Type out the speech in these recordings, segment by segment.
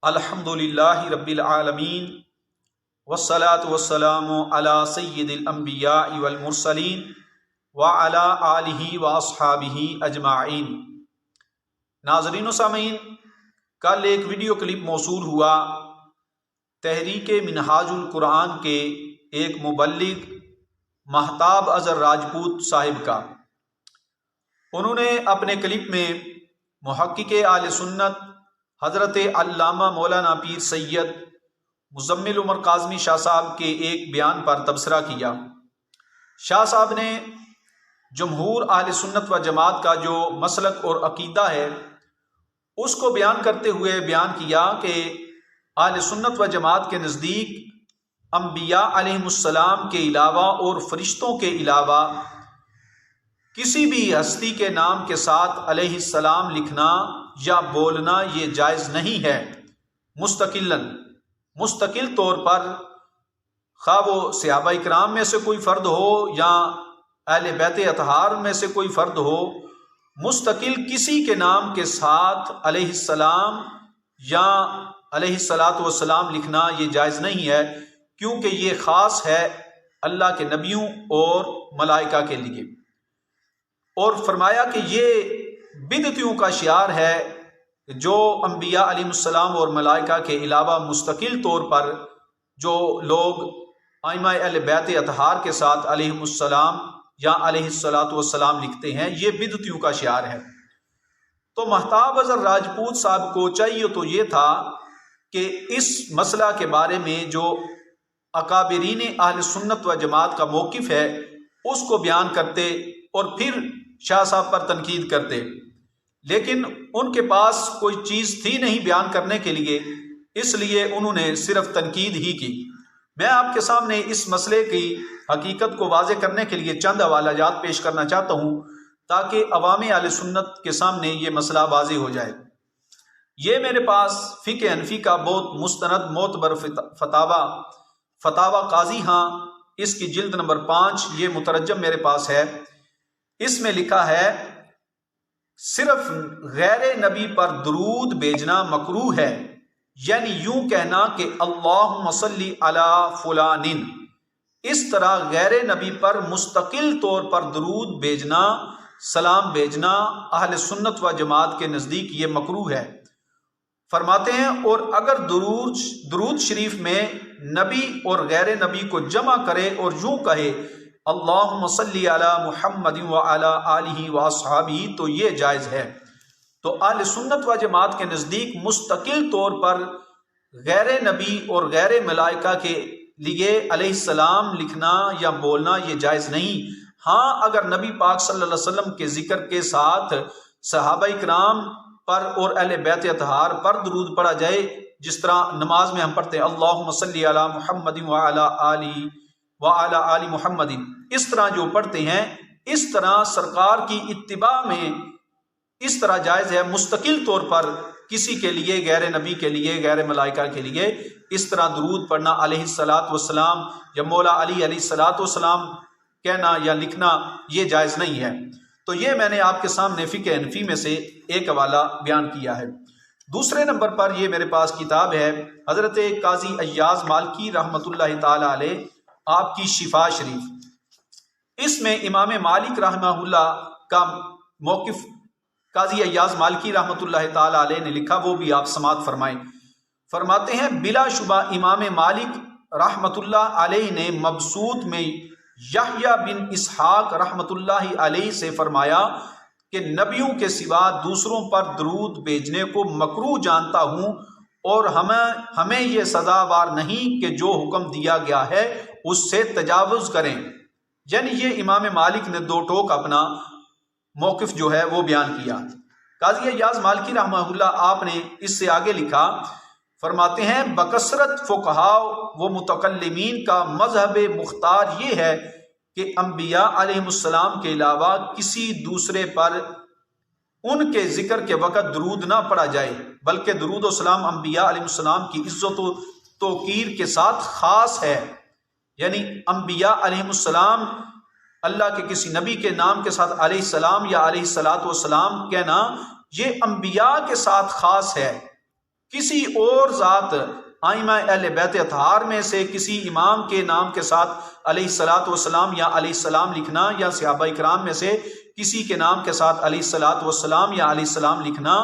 الحمدللہ رب العالمین والصلاة والسلام علی سید الانبیاء والمرسلین وعلی آلہ واصحابہ اجمعین۔ ناظرین و سامعین، کل ایک ویڈیو کلپ موصول ہوا تحریک منہاج القرآن کے ایک مبلغ مہتاب اظہر راجپوت صاحب کا۔ انہوں نے اپنے کلپ میں محقق اہل سنت حضرت علامہ مولانا پیر سید مزمل عمر کاظمی شاہ صاحب کے ایک بیان پر تبصرہ کیا۔ شاہ صاحب نے جمہور اہل سنت و جماعت کا جو مسلک اور عقیدہ ہے اس کو بیان کرتے ہوئے بیان کیا کہ اہل سنت و جماعت کے نزدیک انبیاء علیہم السلام کے علاوہ اور فرشتوں کے علاوہ کسی بھی ہستی کے نام کے ساتھ علیہ السلام لکھنا یا بولنا یہ جائز نہیں ہے، مستقل طور پر، خواہ وہ صحابہ اکرام میں سے کوئی فرد ہو یا اہل بیت اطہار میں سے کوئی فرد ہو، مستقل کسی کے نام کے ساتھ علیہ السلام یا علیہ الصلاۃ والسلام لکھنا یہ جائز نہیں ہے، کیونکہ یہ خاص ہے اللہ کے نبیوں اور ملائکہ کے لیے۔ اور فرمایا کہ یہ بدعتیوں کا شعار ہے جو انبیاء علیہ السلام اور ملائکہ کے علاوہ مستقل طور پر جو لوگ ائمہ اہل بیت اطہار کے ساتھ علیہ السلام یا علیہ الصلاۃ والسلام لکھتے ہیں، یہ بدعتیوں کا شعار ہے۔ تو مہتاب اظہر راجپوت صاحب کو چاہیے تو یہ تھا کہ اس مسئلہ کے بارے میں جو اکابرین اہل سنت و جماعت کا موقف ہے اس کو بیان کرتے اور پھر شاہ صاحب پر تنقید کرتے، لیکن ان کے پاس کوئی چیز تھی نہیں بیان کرنے کے لیے، اس لیے انہوں نے صرف تنقید ہی کی۔ میں آپ کے سامنے اس مسئلے کی حقیقت کو واضح کرنے کے لیے چند حوالہ جات پیش کرنا چاہتا ہوں تاکہ عوام اہل سنت کے سامنے یہ مسئلہ واضح ہو جائے۔ یہ میرے پاس فقہ حنفی کا بہت مستند معتبر فتاوی قاضی ہاں، اس کی جلد نمبر 5 یہ مترجم میرے پاس ہے۔ اس میں لکھا ہے صرف غیر نبی پر درود بھیجنا مکروہ ہے، یعنی یوں کہنا کہ اللہم صلی علی فلان، اس طرح غیر نبی پر مستقل طور پر درود بھیجنا، سلام بھیجنا اہل سنت و جماعت کے نزدیک یہ مکروہ ہے۔ فرماتے ہیں اور اگر درود شریف میں نبی اور غیر نبی کو جمع کرے اور یوں کہے اللہم صلی علی محمد وعلی آلہ واصحابہ تو یہ جائز ہے۔ تو اہل سنت و جماعت کے نزدیک مستقل طور پر غیر نبی اور غیر ملائکہ کے لیے علیہ السلام لکھنا یا بولنا یہ جائز نہیں۔ ہاں اگر نبی پاک صلی اللہ علیہ وسلم کے ذکر کے ساتھ صحابہ اکرام پر اور اہل بیت اطہار پر درود پڑھا جائے، جس طرح نماز میں ہم پڑھتے ہیں اللہم صلی علی محمد وعلی آل محمد، اس طرح جو پڑھتے ہیں اس طرح سرکار کی اتباع میں اس طرح جائز ہے۔ مستقل طور پر کسی کے لیے، غیر نبی کے لیے، غیر ملائکہ کے لیے اس طرح درود پڑھنا علیہ الصلاۃ والسلام یا مولا علی علیہ الصلاۃ والسلام کہنا یا لکھنا یہ جائز نہیں ہے۔ تو یہ میں نے آپ کے سامنے فقہ حنفی میں سے ایک حوالہ بیان کیا ہے۔ دوسرے نمبر پر یہ میرے پاس کتاب ہے حضرت قاضی ایاز مالکی رحمۃ اللہ تعالی علیہ، آپ کی شفا شریف۔ اس میں امام مالک رحمہ اللہ کا موقف قاضی ایاز مالکی رحمۃ اللہ تعالی علیہ نے لکھا، وہ بھی آپ سماعت فرمائیں۔ فرماتے ہیں بلا شبہ امام مالک رحمۃ اللہ علیہ نے مبسوط میں یحییٰ بن اسحاق رحمۃ اللہ علیہ سے فرمایا کہ نبیوں کے سوا دوسروں پر درود بھیجنے کو مکروہ جانتا ہوں، اور ہمیں یہ سزاوار نہیں کہ جو حکم دیا گیا ہے اس سے تجاوز کریں۔ یعنی یہ امام مالک نے دو ٹوک اپنا موقف جو ہے وہ بیان کیا۔ قاضی ایاز مالکی رحمہ اللہ آپ نے اس سے آگے لکھا، فرماتے ہیں بکثرت فقہاء و متکلمین کا مذہب مختار یہ ہے کہ انبیاء علیہ السلام کے علاوہ کسی دوسرے پر ان کے ذکر کے وقت درود نہ پڑھا جائے، بلکہ درود و سلام انبیاء علیہ السلام کی عزت و توقیر کے ساتھ خاص ہے۔ یعنی انبیاء علیہ السلام اللہ کے کسی نبی کے نام کے ساتھ علیہ السلام یا علیہ الصلاۃ والسلام کہنا یہ انبیاء کے ساتھ خاص ہے، کسی اور ذات ائمہ اہل بیت اطہار میں سے کسی امام کے نام کے ساتھ علیہ الصلاۃ والسلام یا علیہ السلام لکھنا، یا صحابہ کرام میں سے کسی کے نام کے ساتھ علیہ الصلاۃ والسلام یا علیہ السلام لکھنا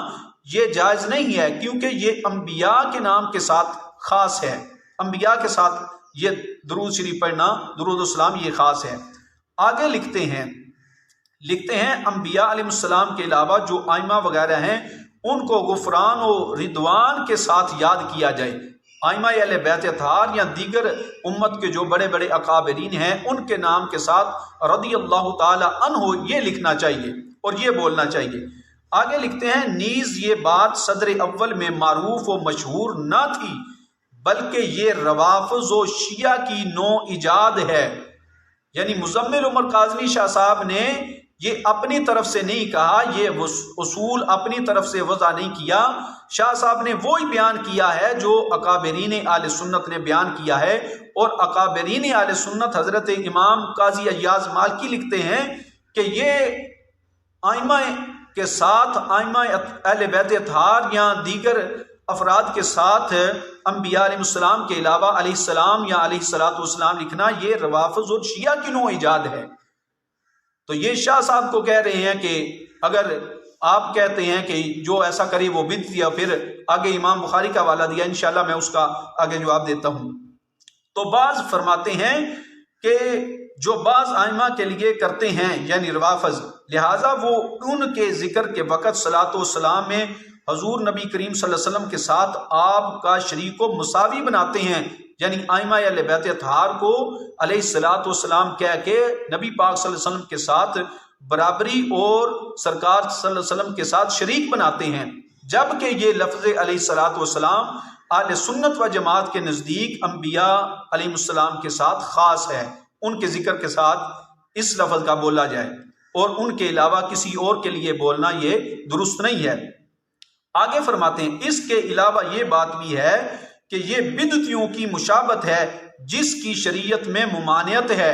یہ جائز نہیں ہے، کیونکہ یہ انبیاء کے نام کے ساتھ خاص ہے۔ انبیاء کے ساتھ یہ درود شریف پڑھنا، درود السلام، یہ خاص ہے۔ آگے لکھتے ہیں انبیاء علیہ السلام کے علاوہ جو ائمہ وغیرہ ہیں ان کو غفران و رضوان کے ساتھ یاد کیا جائے۔ ائمہ اہل بیت اطہار یا دیگر امت کے جو بڑے بڑے اکابرین ہیں ان کے نام کے ساتھ رضی اللہ تعالی عنہ یہ لکھنا چاہیے اور یہ بولنا چاہیے۔ آگے لکھتے ہیں نیز یہ بات صدر اول میں معروف و مشہور نہ تھی، بلکہ یہ روافض و شیعہ کی نو ایجاد ہے۔ یعنی مزمل عمر کاظمی شاہ صاحب نے یہ اپنی طرف سے نہیں کہا، یہ اصول اپنی طرف سے وضع نہیں کیا، شاہ صاحب نے وہی بیان کیا ہے جو اکابرین اہل سنت نے بیان کیا ہے۔ اور اکابرین اہل سنت حضرت امام قاضی ایاز مالکی لکھتے ہیں کہ یہ ائمہ کے ساتھ ائمہ اہل بیت اطہار یا دیگر افراد کے ساتھ انبیاء علیہ السلام کے علاوہ علیہ السلام یا علیہ الصلاۃ والسلام لکھنا یہ روافض اور شیعہ کی نوع ایجاد ہے۔ تو یہ شاہ صاحب کو کہہ رہے ہیں کہ اگر آپ کہتے ہیں کہ جو ایسا کرے وہ بدعت، یا پھر آگے امام بخاری کا حوالہ دیا، انشاءاللہ میں اس کا آگے جواب دیتا ہوں۔ تو بعض فرماتے ہیں کہ جو بعض ائمہ کے لیے کرتے ہیں یعنی روافض، لہٰذا وہ ان کے ذکر کے وقت صلاۃ و سلام میں حضور نبی کریم صلی اللہ علیہ وسلم کے ساتھ آپ کا شریک و مساوی بناتے ہیں، یعنی ائمہ اہل بیت اطہار کو علیہ الصلاۃ والسلام کہہ کے نبی پاک صلی اللہ علیہ وسلم کے ساتھ برابری اور سرکار صلی اللہ علیہ وسلم کے ساتھ شریک بناتے ہیں، جبکہ یہ لفظ علیہ الصلاۃ والسلام اہل سنت و جماعت کے نزدیک انبیاء علیہ السلام کے ساتھ خاص ہے، ان کے ذکر کے ساتھ اس لفظ کا بولا جائے اور ان کے علاوہ کسی اور کے لیے بولنا یہ درست نہیں ہے۔ آگے فرماتے ہیں اس کے علاوہ یہ بات بھی ہے کہ یہ بدعتیوں کی مشابہت ہے جس کی شریعت میں ممانعت ہے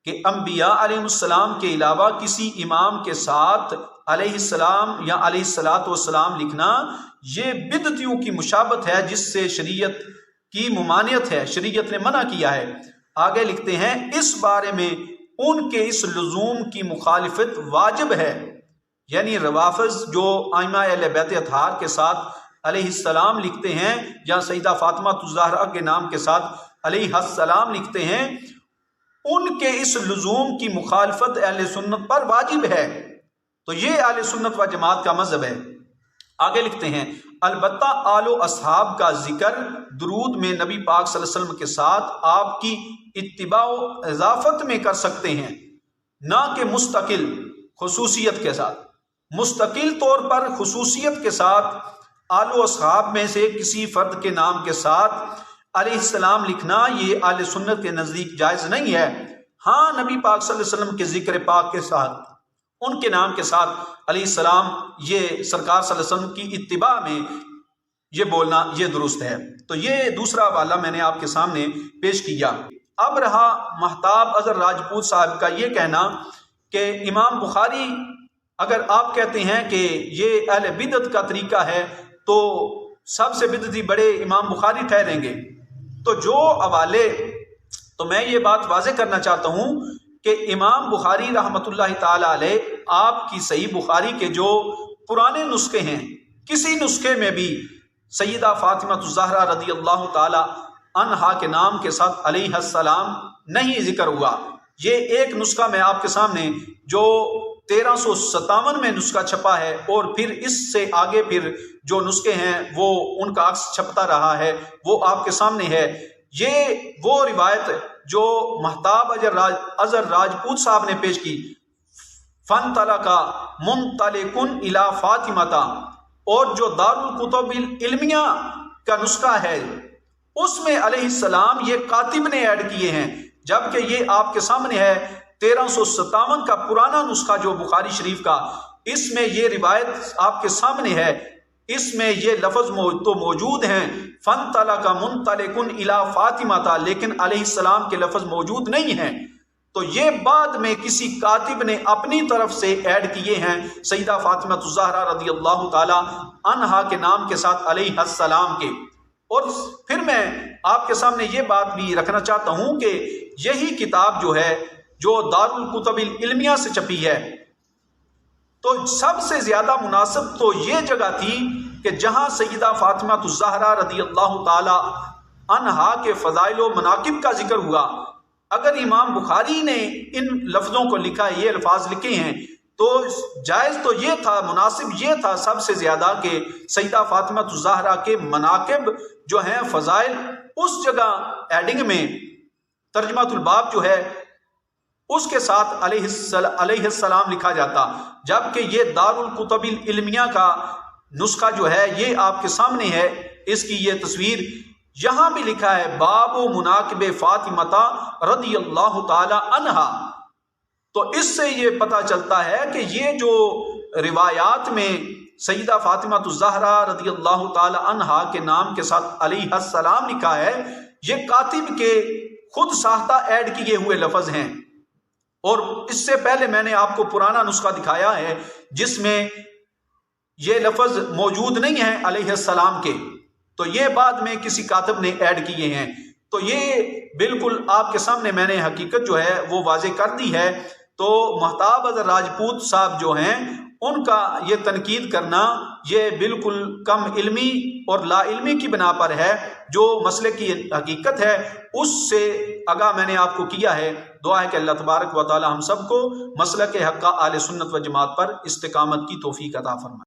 کہ انبیاء علیہ السلام کے علاوہ کسی امام کے ساتھ علیہ السلام یا علیہ الصلاۃ والسلام لکھنا یہ بدعتیوں کی مشابہت ہے جس سے شریعت کی ممانعت ہے، شریعت نے منع کیا ہے۔ آگے لکھتے ہیں اس بارے میں ان کے اس لزوم کی مخالفت واجب ہے، یعنی روافض جو ائمہ اہل بیت اطہار کے ساتھ علیہ السلام لکھتے ہیں یا سیدہ فاطمہ الزہرا کے نام کے ساتھ علیہ السلام لکھتے ہیں، ان کے اس لزوم کی مخالفت اہل سنت پر واجب ہے۔ تو یہ اہل سنت و جماعت کا مذہب ہے۔ آگے لکھتے ہیں البتہ آل و اصحاب کا ذکر درود میں نبی پاک صلی اللہ علیہ وسلم کے ساتھ آپ کی اتباع و اضافت میں کر سکتے ہیں، نہ کہ مستقل خصوصیت کے ساتھ۔ مستقل طور پر خصوصیت کے ساتھ آل و اصحاب میں سے کسی فرد کے نام کے ساتھ علیہ السلام لکھنا یہ اہل سنت کے نزدیک جائز نہیں ہے۔ ہاں نبی پاک صلی اللہ علیہ وسلم کے ذکر پاک کے ساتھ ان کے نام کے ساتھ علیہ السلام یہ سرکار صلی اللہ علیہ وسلم کی اتباع میں یہ بولنا یہ درست ہے۔ تو یہ دوسرا حوالہ میں نے آپ کے سامنے پیش کیا۔ اب رہا مہتاب اظہر راجپوت صاحب کا یہ کہنا کہ امام بخاری، اگر آپ کہتے ہیں کہ یہ اہل بدعت کا طریقہ ہے تو سب سے بدعتی بڑے امام بخاری ٹھہریں گے۔ تو جو حوالے، تو میں یہ بات واضح کرنا چاہتا ہوں کہ امام بخاری رحمۃ اللہ تعالی علیہ آپ کی صحیح بخاری کے جو پرانے نسخے ہیں کسی نسخے میں بھی سیدہ فاطمہ الزہرا رضی اللہ تعالی عنہا کے نام کے ساتھ علیہ السلام نہیں ذکر ہوا۔ یہ ایک نسخہ میں آپ کے سامنے جو 1357 میں نسخہ چھپا ہے، اور پھر اس سے آگے پھر جو نسخے ہیں وہ ان کا عکس چھپتا رہا ہے، وہ آپ کے سامنے ہے۔ یہ وہ روایت جو مہتاب اظہر راجپوت صاحب نے پیش کی، فن طلقا منطلقن الی فاطمہ، اور جو دارالکتب العلمیہ کا نسخہ ہے اس میں علیہ السلام یہ کاتب نے ایڈ کیے ہیں، جبکہ یہ آپ کے سامنے ہے 1357 کا پرانا نسخہ جو بخاری شریف کا، اس میں یہ روایت آپ کے سامنے ہے، اس میں یہ لفظ تو موجود ہیں فن طلق منطلق الی فاطمہ، لیکن علیہ السلام کے لفظ موجود نہیں ہیں۔ تو یہ بعد میں کسی کاتب نے اپنی طرف سے ایڈ کیے ہیں سیدہ فاطمہ الزہرا رضی اللہ تعالی عنہا کے نام کے ساتھ علیہ السلام کے۔ اور پھر میں آپ کے سامنے یہ بات بھی رکھنا چاہتا ہوں کہ یہی کتاب جو ہے جو دارالکتب العلمیہ سے چھپی ہے، تو سب سے زیادہ مناسب تو یہ جگہ تھی کہ جہاں سیدہ فاطمہ الزہرا رضی اللہ تعالی عنہا کے فضائل و مناقب کا ذکر ہوا۔ اگر امام بخاری نے ان لفظوں کو لکھا، یہ الفاظ لکھے ہیں، تو جائز تو یہ تھا، مناسب یہ تھا سب سے زیادہ کہ سیدہ فاطمہ الزہرا کے مناقب جو ہیں، فضائل، اس جگہ ایڈنگ میں ترجمہ الباب جو ہے اس کے ساتھ علیہ السلام لکھا جاتا، جبکہ یہ دارالکتب العلمیہ کا نسخہ جو ہے یہ آپ کے سامنے ہے، اس کی یہ تصویر، یہاں بھی لکھا ہے باب و مناقب فاطمہ رضی اللہ تعالی عنہا۔ تو اس سے یہ پتہ چلتا ہے کہ یہ جو روایات میں سیدہ فاطمہ الزہرا رضی اللہ تعالی عنہا کے نام کے ساتھ علیہ السلام لکھا ہے، یہ کاتب کے خود ساختہ ایڈ کیے ہوئے لفظ ہیں۔ اور اس سے پہلے میں نے آپ کو پرانا نسخہ دکھایا ہے جس میں یہ لفظ موجود نہیں ہے علیہ السلام کے، تو یہ بعد میں کسی کاتب نے ایڈ کیے ہیں۔ تو یہ بالکل آپ کے سامنے میں نے حقیقت جو ہے وہ واضح کر دی ہے۔ تو مہتاب اظہر راجپوت صاحب جو ہیں، ان کا یہ تنقید کرنا یہ بالکل کم علمی اور لا علمی کی بنا پر ہے۔ جو مسئلے کی حقیقت ہے اس سے آگاہ میں نے آپ کو کیا ہے۔ دعا ہے کہ اللہ تبارک و تعالی ہم سب کو مسلک حق اہل سنت و جماعت پر استقامت کی توفیق عطا فرمائے۔